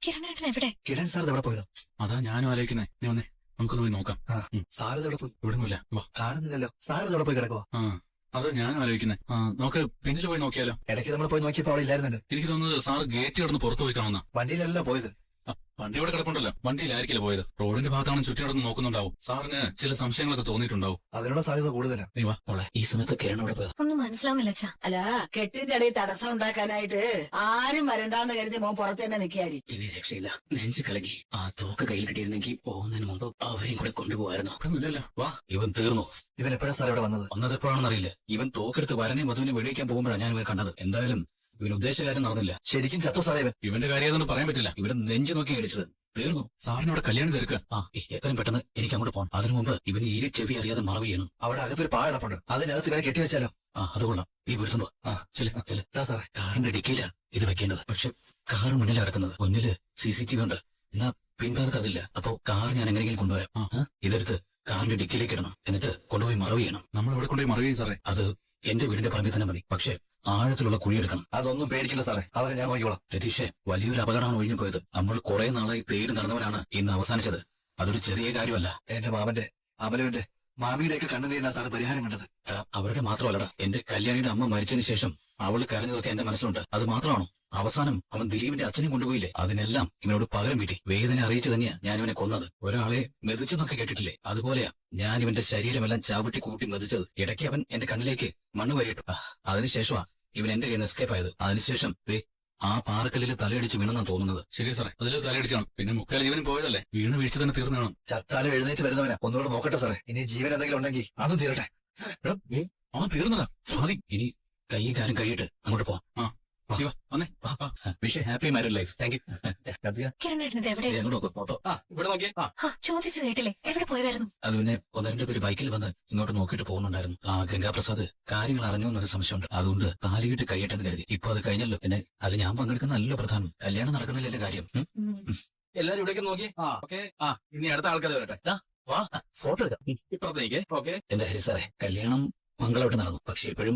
കിരണേട്ടൻ എവിടെ? കിരൺ സാർ എവിടെ പോയതോ? അതാ ഞാനും ആലോചിക്കുന്നേ. നീ വന്നേ, നമുക്കൊന്ന് പോയി നോക്കാം. സാർ എവിടെ പോയി? ഇവിടുന്നില്ല, വാ. കാണുന്നില്ലല്ലോ. സാർ എവിടെ പോയി കിടക്കുവാ? അത് ഞാനും ആലോചിക്കുന്നേ. നമുക്ക് പിന്നിൽ പോയി നോക്കിയാലോ? ഇടയ്ക്ക് നമ്മൾ പോയി നോക്കിയപ്പോ അവിടെ ഇല്ലായിരുന്നല്ലോ. എനിക്ക് തോന്നുന്നത് സാർ ഗേറ്റ് കടന്ന് പുറത്തു പോയി കാണുന്ന. വണ്ടിയിലല്ലോ പോയത്. വണ്ടി ഇവിടെ കിടപ്പുണ്ടല്ലോ, വണ്ടിയിലായിരിക്കില്ല പോയത്. റോഡിന്റെ ഭാഗത്താണ് ചുറ്റി നടന്ന് നോക്കുന്നുണ്ടാവും. സാറിന് ചില സംശയങ്ങളൊക്കെ തോന്നിയിട്ടുണ്ടാവും. അതിനുള്ള സാധ്യത കൂടുതലാണ്. നീ വാ. ഈ സമയത്ത് കിരൺ അവിടെ പോയത് ഒന്നും മനസ്സിലാവുന്നില്ല അച്ഛാ. അല്ല, കെട്ടിന്റെ ഇടയിൽ തടസ്സം ഉണ്ടാക്കാനായിട്ട് ആരും വരണ്ടാന്ന് കരുതി മോൻ പുറത്ത് തന്നെ നിൽക്കാരി. ഇനി രക്ഷയില്ല. നെഞ്ചു കലങ്ങി. ആ തോക്ക് കയ്യിൽ കിട്ടിയിരുന്നെങ്കിൽ പോകുന്നതിന് മുമ്പ് അവരെയും കൂടെ കൊണ്ടുപോകായിരുന്നു. ഇല്ലല്ലോ, വാ. ഇവൻ തീർന്നു. ഇവൻ എപ്പോഴാ സാർ ഇവിടെ വന്നത്? വന്നത് എപ്പോഴാണെന്ന് അറിയില്ല. ഇവൻ തോക്കെടുത്ത് വരനെ മധുവിനെ വെടിവെക്കാൻ പോകുമ്പോഴാണ് ഞാൻ ഇവനെ കണ്ടത്. എന്തായാലും ഇവൻ ഉദ്ദേശിച്ച കാര്യം നടന്നില്ല. ശരിക്കും ചത്തോ സാറേ ഇവൻ? ഇവന്റെ കാര്യം അതൊന്നും പറയാൻ പറ്റില്ല. ഇവന്റെ നെഞ്ചു നോക്കി അടിച്ചത്. തീർന്നു. സാറിനോട് കല്യാണം തിരക്കുക. എത്രയും പെട്ടെന്ന് എനിക്ക് അങ്ങോട്ട് പോകണം. അതിനു മുമ്പ് ഇവന് ഈ ചെവി അറിയാതെ മറവ് ചെയ്യണം. അവിടെ അകത്തൊരു പാഴപ്പുണ്ട്, അതിനകത്ത് ഇവനെ കെട്ടിവെച്ചാലോ? അത് കൊള്ളാം. ഈ പൊരുത്തുമ്പോ സാറേ കാറിന്റെ ഡിക്കിയിലാണ് ഇത് വെക്കേണ്ടത്. പക്ഷെ കാറ് മുന്നിൽ കിടക്കുന്നത്. മുന്നില് CCTV ഉണ്ട്. എന്നാ പിൻഭാഗത്ത് അതില്ല. അപ്പോ കാർ ഞാൻ എങ്ങനെയെങ്കിലും കൊണ്ടുവരാം. ഇതെടുത്ത് കാറിന്റെ ഡിക്കിയിലേക്ക് ഇടണം. എന്നിട്ട് കൊണ്ടുപോയി മറവ് ചെയ്യണം. നമ്മൾ ഇവിടെ കൊണ്ടുപോയി മറവ് ചെയ്യും സാറേ. അത് എന്റെ വീടിന്റെ പറമ്പിൽ തന്നെ മതി. പക്ഷെ ആഴത്തിലുള്ള കുഴിയെടുക്കണം. അതൊന്നും പേടിക്കില്ല സാറേ, അതൊക്കെ ഞാൻ നോക്കിക്കോളാം. രതീഷേ, വലിയൊരു അപകടമാണ് ഒഴിഞ്ഞു പോയത്. നമ്മൾ കുറെ നാളായി തേടി നടന്നവനാണ് ഇന്ന് അവസാനിച്ചത്. അതൊരു ചെറിയ കാര്യമല്ല. എന്റെ മാമന്റെ, അമലുവിന്റെ, മാമിയുടെയൊക്കെ കണ്ണുനീരിനാ സാറ് പരിഹാരം കണ്ടത്. അവരുടെ മാത്രമല്ലടാ, എന്റെ കല്യാണിയുടെ അമ്മ മരിച്ചതിന് ശേഷം അവള് കരഞ്ഞതൊക്കെ എന്റെ മനസ്സിലുണ്ട്. അത് മാത്രമാണോ? അവസാനം അവൻ ദിലീപിന്റെ അച്ഛനും കൊണ്ടുപോയില്ലേ? അതിനെല്ലാം ഇവനോട് പകരം വീട്ടി. വേദന അറിയിച്ചു തന്നെയാ ഞാൻ ഇവനെ കൊന്നത്. ഒരാളെ മെതിച്ചെന്നൊക്കെ കേട്ടിട്ടില്ലേ? അതുപോലെയാ ഞാൻ ഇവന്റെ ശരീരമെല്ലാം ചവിട്ടി കൂട്ടി മെതിച്ചത്. ഇടയ്ക്ക് അവൻ എന്റെ കണ്ണിലേക്ക് മണ്ണ് വരിയിട്ടു. അതിനുശേഷമാ ഇവൻ എന്റെ കയ്യിൽ നിന്ന് എസ്കേപ്പ് ആയത്. അതിനുശേഷം ആ പാറക്കല്ലിൽ തലയടിച്ച് വീണെന്നാ തോന്നുന്നത്. ശരി സാറേ, അതിൽ തലയടിച്ചാണ്. പിന്നെ മുക്കാൽ ജീവനും പോയതല്ലേ. വീണ് വീഴ്ച തന്നെ തീർന്നു കാണും. ചത്താലും എഴുന്നേറ്റ് വരുന്നവനാ. ഒന്നുകൂടെ നോക്കട്ടെ സാറേ, ഇനി ജീവൻ എന്തെങ്കിലും ഉണ്ടെങ്കിൽ അതും തീരട്ടെ. അവൻ തീർന്നടാ. മതി, ഇനി കൈയും കാര്യം കഴിയിട്ട് അങ്ങോട്ട് പോവാം. Wish happy married life. Thank you. കിരണേട്ടൻ ഇത് എവിടെ? ഫോട്ടോ ഇവിടെ നോക്കിയേ. ചോദിച്ചു കേട്ടില്ലേ, എവിടെ പോയതായിരുന്നു? അത് പിന്നെ ഒന്ന് രണ്ട് പേര് ബൈക്കിൽ വന്ന് ഇങ്ങോട്ട് നോക്കിയിട്ട് പോകുന്നുണ്ടായിരുന്നു. ഗംഗാപ്രസാദ് കാര്യങ്ങൾ അറിഞ്ഞു എന്നൊരു സംശയമുണ്ട്. അതുകൊണ്ട് താലികെട്ട് കഴിയട്ടെ എന്ന് കരുതി. ഇപ്പൊ അത് കഴിഞ്ഞല്ലോ. പിന്നെ അത് ഞാൻ പങ്കെടുക്കുന്നതല്ലോ പ്രധാനം. കല്യാണം നടക്കുന്നില്ലല്ലേ കാര്യം. എല്ലാരും ഇവിടേക്ക് നോക്കി. ഓക്കെ. ഇനി അടുത്ത ആൾക്കാർ വരട്ടെ. ഫോട്ടോ എടുക്കാം. ഇപ്പുറത്തേക്ക്. ഓക്കെ. എന്റെ ഹരി സാറേ, കല്യാണം മംഗളമായിട്ട് നടന്നു. പക്ഷെ ഇപ്പോഴും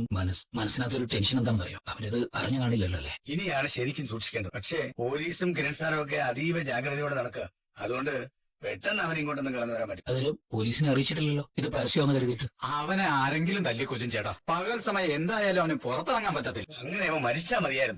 മനസ്സിനകത്തൊരു ടെൻഷൻ എന്താണെന്ന് അറിയാം. അവനിത് അറിഞ്ഞു കാണില്ലല്ലോ അല്ലേ? ഇനിയാണ് ശരിക്കും സൂക്ഷിക്കേണ്ടത്. പക്ഷേ പോലീസും കിരൺ സാറും ഒക്കെ അതീവ ജാഗ്രതയോടെ നടക്കുക. അതുകൊണ്ട് പെട്ടെന്ന് അവൻ ഇങ്ങോട്ടൊന്നും കടന്നു വരാൻ പറ്റും. അതില് പോലീസിനെ അറിയിച്ചിട്ടില്ലല്ലോ. ഇത് പരസ്യമാണെന്ന് കരുതിയിട്ട്. അവനെ ആരെങ്കിലും തല്ലിക്കൊല്ലും ചേട്ടാ. പകൽ സമയം എന്തായാലും അവന് പുറത്തിറങ്ങാൻ പറ്റത്തില്ല. അങ്ങനെ അവൻ മരിച്ചാൽ മതിയായിരുന്നു.